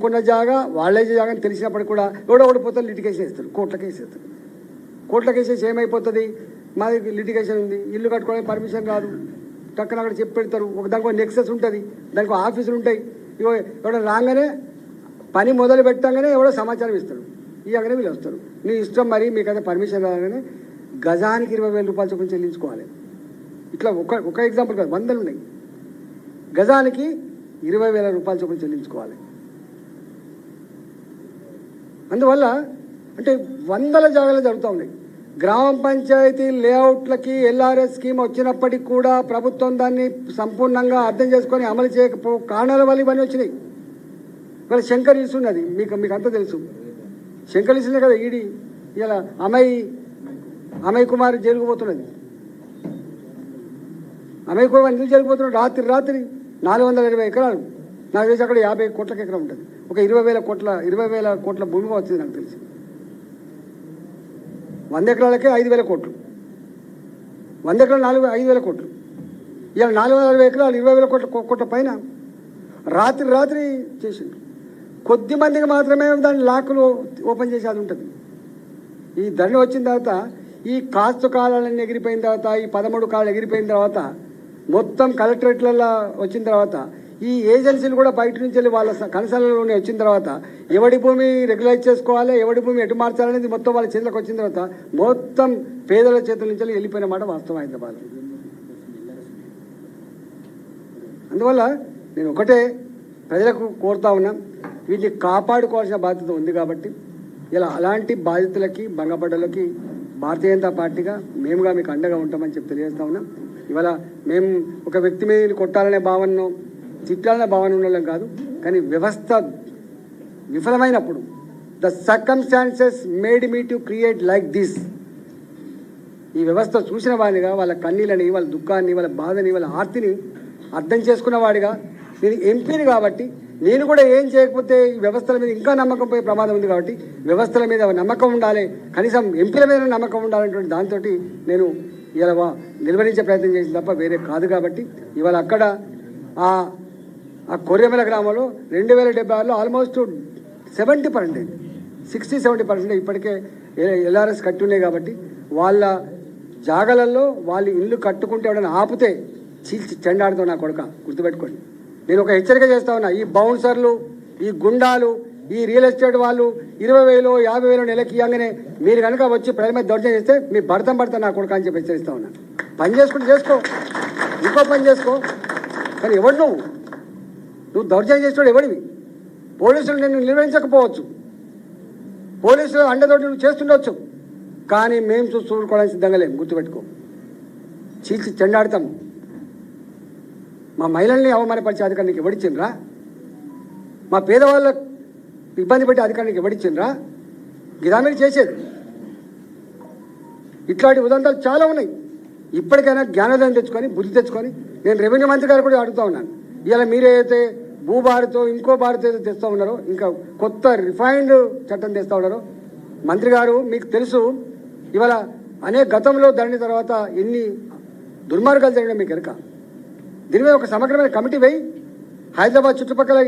కొన్న జాగా వాళ్ళే జాగా అని తెలిసినప్పటికి కూడా ఎవడో ఓడిపోతారు, లిటిగేషన్ వేస్తారు, కోర్టుల కేసు వేస్తారు. కోర్టుల కేసు వేసి ఏమైపోతుంది, మాది లిటిగేషన్ ఉంది, ఇల్లు కట్టుకోవడానికి పర్మిషన్ రాదు, టక్కన అక్కడ చెప్పి పెడతారు. దానికి నెక్సెస్ ఉంటుంది, దానికి ఆఫీసులు ఉంటాయి. ఇగో ఎవడో రాగానే పని మొదలు పెట్టగానే ఎవడో సమాచారం ఇస్తాడు, ఇవ్వగానే వీళ్ళు వస్తారు. నీ ఇష్టం, మరి మీకైతే పర్మిషన్ రాగానే గజానికి 20,000 రూపాయలు చొప్పున చెల్లించుకోవాలి. ఇట్లా ఒక ఎగ్జాంపుల్ కాదు, వందలు ఉన్నాయి. గజానికి 20,000 రూపాయలు చొప్పున చెల్లించుకోవాలి. అందువల్ల అంటే వందల జాగాలు జరుగుతూ ఉన్నాయి. గ్రామ పంచాయతీ లేఅవుట్లకి LRS స్కీమ్ వచ్చినప్పటికి కూడా ప్రభుత్వం దాన్ని సంపూర్ణంగా అర్థం చేసుకొని అమలు చేయకపో కారణాల వల్ల ఇవన్నీ వచ్చినాయి. ఇవాళ శంకర్ ఇస్తున్నది మీకు అంతా తెలుసు. శంకర్ ఇస్తుంది కదా ఈడీ ఇలా అమయ్ కుమార్ జైలుకు పోతున్నది. అమయ్ కుమార్ ఎందుకు జైలుకు పోతున్నాడు? రాత్రి 420 ఎకరాలు, నాకు తెలిసి అక్కడ 50 కోట్లకు ఎకరం ఉంటుంది. ఒక 20,000 కోట్ల భూమి వచ్చింది నాకు తెలిసి. 100 ఎకరాలకే 5,000 కోట్లు, 100 ఎకరాలు 5,000 కోట్లు. ఇవాళ 440 ఎకరాలు 20,000 కోట్ల పైన రాత్రి చేసిండు. కొద్ది మందికి మాత్రమే దాని లాకులు ఓపెన్ చేసి అది ఉంటుంది. ఈ ధరణ వచ్చిన తర్వాత, ఈ కాస్తు కాలాలన్నీ ఎగిరిపోయిన తర్వాత, ఈ 13 కాలాలు ఎగిరిపోయిన తర్వాత, మొత్తం కలెక్టరేట్లలో వచ్చిన తర్వాత, ఈ ఏజెన్సీలు కూడా బయట నుంచి వెళ్ళి వాళ్ళ కన్సర్న్లోనే వచ్చిన తర్వాత, ఎవడి భూమి రెగ్యులైజ్ చేసుకోవాలి, ఎవడి భూమి ఎటు మార్చాలనేది మొత్తం వాళ్ళ చేతులకు వచ్చిన తర్వాత మొత్తం పేదల చేతుల నుంచి వెళ్ళిపోయిన మాట వాస్తవం హైదరాబాద్. అందువల్ల నేను ఒకటే ప్రజలకు కోరుతా ఉన్నా, వీటిని కాపాడుకోవాల్సిన బాధ్యత ఉంది. కాబట్టి ఇలా అలాంటి బాధితులకి, భంగపడ్డలకి భారతీయ జనతా పార్టీగా మేముగా మీకు అండగా ఉంటామని చెప్పి తెలియజేస్తా ఉన్నాం. ఇవాళ మేము ఒక వ్యక్తి మీద కొట్టాలనే భావనను, తిట్టాలనే భావన ఉండడం కాదు, కానీ వ్యవస్థ విఫలమైనప్పుడు the circumstances made me to create like this. ఈ వ్యవస్థ చూసిన వాడిగా, వాళ్ళ కన్నీళ్ళని, వాళ్ళ దుఃఖాన్ని, వాళ్ళ బాధని, వాళ్ళ ఆర్తిని అర్థం చేసుకున్న వాడిగా, నేను ఎంపీని కాబట్టి నేను కూడా ఏం చేయకపోతే ఈ వ్యవస్థల మీద ఇంకా నమ్మకం పోయే ప్రమాదం ఉంది. కాబట్టి వ్యవస్థల మీద నమ్మకం ఉండాలి, కనీసం ఎంపీల మీద నమ్మకం ఉండాలనేటువంటి దాంతో నేను ఇలా నిర్వహించే ప్రయత్నం చేసిన తప్ప వేరే కాదు. కాబట్టి ఇవాళ అక్కడ ఆ కొర్రెమల గ్రామంలో 2076లో ఆల్మోస్ట్ 70%, 60-70% ఇప్పటికే LRS కట్టి ఉన్నాయి. కాబట్టి వాళ్ళ జాగలలో వాళ్ళు ఇల్లు కట్టుకుంటే ఎవడైనా ఆపితే చీల్చి చెండాడుతాం నా కొడుక, గుర్తుపెట్టుకోండి. నేను ఒక హెచ్చరిక చేస్తా ఉన్నా, ఈ బౌన్సర్లు, ఈ గుండాలు, ఈ రియల్ ఎస్టేట్ వాళ్ళు 20,000, 50,000 నెలకి ఇవ్వగానే మీరు కనుక వచ్చి ప్రజల మీద దౌర్జన్యం చేస్తే మీ భర్త నా కొడుకు అని చెప్పి హెచ్చరిస్తా ఉన్నా. పని చేసుకుంటూ చేసుకో, ఇంకో పని చేసుకో, కానీ ఎవడు నువ్వు దౌర్జన్యం చేసేవాడు ఎవడివి? పోలీసులు నేను నిర్వహించకపోవచ్చు, పోలీసులు అండతోటి నువ్వు చేస్తుండవచ్చు, కానీ మేము చూసుకోవడానికి సిద్ధంగా లేము, గుర్తుపెట్టుకో. చీల్చి చెండాడతాం. మా మహిళల్ని అవమానపరిచే అధికారానికి ఎవడిచ్చిండ్రా? మా పేదవాళ్ళకు ఇబ్బంది పెట్టే అధికారానికి ఎవడిచ్చిండ్రా? గిదామని చేసేది. ఇట్లాంటి ఉదంతాలు చాలా ఉన్నాయి. ఇప్పటికైనా జ్ఞానోదయం తెచ్చుకొని, బుద్ధి తెచ్చుకొని, నేను రెవెన్యూ మంత్రి గారు కూడా అడుగుతా ఉన్నాను, ఇలా మీరైతే భూభారతో ఇంకో భారత ఏదో తెస్తూ ఉన్నారో, ఇంకా కొత్త రిఫైన్డ్ చట్టం తెస్తూ ఉన్నారో, మంత్రి గారు మీకు తెలుసు, ఇవాళ అనేక గతంలో ధరణి తర్వాత ఎన్ని దుర్మార్గాలు జరిగినా మీకు ఎరక. దీని మీద ఒక సమగ్రమైన కమిటీ వేయి. హైదరాబాద్ చుట్టుపక్కల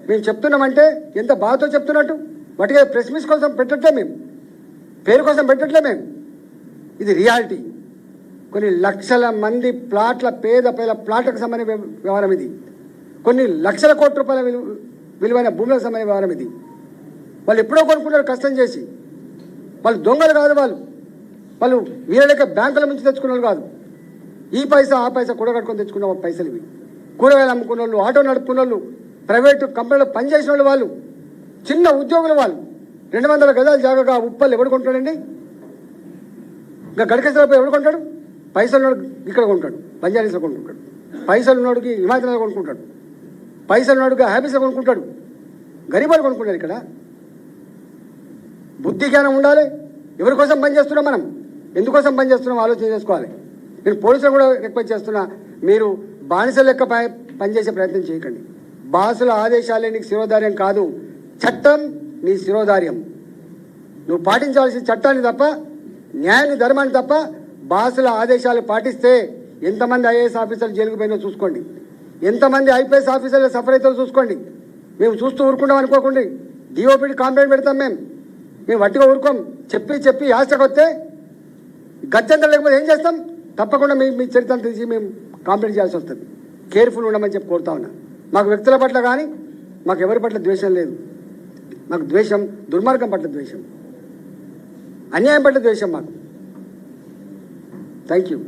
మేము చెప్తున్నామంటే ఎంత బాధతో చెప్తున్నట్టు, వాటికి ప్రెస్ మీట్ కోసం పెట్టట్లే, మేము పేరు కోసం పెట్టట్లే, మేము ఇది రియాలిటీ. కొన్ని లక్షల మంది పేద ప్లాట్లకు సంబంధించిన వ్యవహారం ఇది. కొన్ని లక్షల కోట్ల రూపాయల విలువైన భూములకు సంబంధించిన వ్యవహారం ఇది. వాళ్ళు ఎప్పుడో కొనుక్కుంటారు కష్టం చేసి. వాళ్ళు దొంగలు కాదు, వాళ్ళు వీళ్ళకి బ్యాంకుల నుంచి తెచ్చుకున్న వాళ్ళు కాదు. ఈ పైసా ఆ పైసా కూడగట్టుకొని తెచ్చుకున్న పైసలు ఇవి. కూరగాయలు అమ్ముకున్న వాళ్ళు, ఆటో నడుపుకున్న వాళ్ళు, ప్రైవేటు కంపెనీలో పనిచేసిన వాళ్ళు, చిన్న ఉద్యోగులు వాళ్ళు. 200 గజాల జాగాగా ఉప్పలు ఎవడు కొంటాడండి? ఇంకా గడికేశ్వరరావు ఎవడు కొంటాడు? పైసలు ఉన్నాడు ఇక్కడ కొంటాడు, బంజారీస్లో కొనుక్కుంటాడు. పైసలు ఉన్నోడికి హిమాచల్లో కొనుక్కుంటాడు, పైసలు ఉన్నోడికి హ్యాబీస్లో కొనుక్కుంటాడు. గరీబాలు కొనుక్కుంటారు. ఇక్కడ బుద్ధి జ్ఞానం ఉండాలి. ఎవరి కోసం పనిచేస్తున్నాం, మనం ఎందుకోసం పనిచేస్తున్నాం ఆలోచన చేసుకోవాలి. నేను పోలీసులు కూడా రిక్వెస్ట్ చేస్తున్నా, మీరు బానిస లెక్క పనిచేసే ప్రయత్నం చేయకండి. బాసుల ఆదేశాలే నీకు శిరోధార్యం కాదు, చట్టం నీ శిరోధార్యం. నువ్వు పాటించాల్సిన చట్టాన్ని తప్ప, న్యాయాన్ని, ధర్మాన్ని తప్ప బాసుల ఆదేశాలు పాటిస్తే ఎంతమంది IAS ఆఫీసర్లు జైలుకు పోయినా చూసుకోండి, ఎంతమంది IPS ఆఫీసర్లు సఫర్ అవుతారో చూసుకోండి. మేము చూస్తూ ఊరుకుంటాం అనుకోకండి. డిఓపిడి కాంప్లైంట్ పెడతాం. మేము వట్టిగా ఊరుకోం. చెప్పి ఆశకు వస్తే గత్యంతరం లేకపోతే ఏం చేస్తాం? తప్పకుండా మీ చరిత్రను తీసి మేము కాంప్లైంట్ చేయాల్సి వస్తుంది. కేర్ఫుల్ ఉండమని చెప్పి కోరుతా ఉన్నా. మాకు వ్యక్తుల పట్ల కానీ మాకు ఎవరి పట్ల ద్వేషం లేదు. మాకు ద్వేషం దుర్మార్గం పట్ల ద్వేషం, అన్యాయం పట్ల ద్వేషం మాకు. Thank you.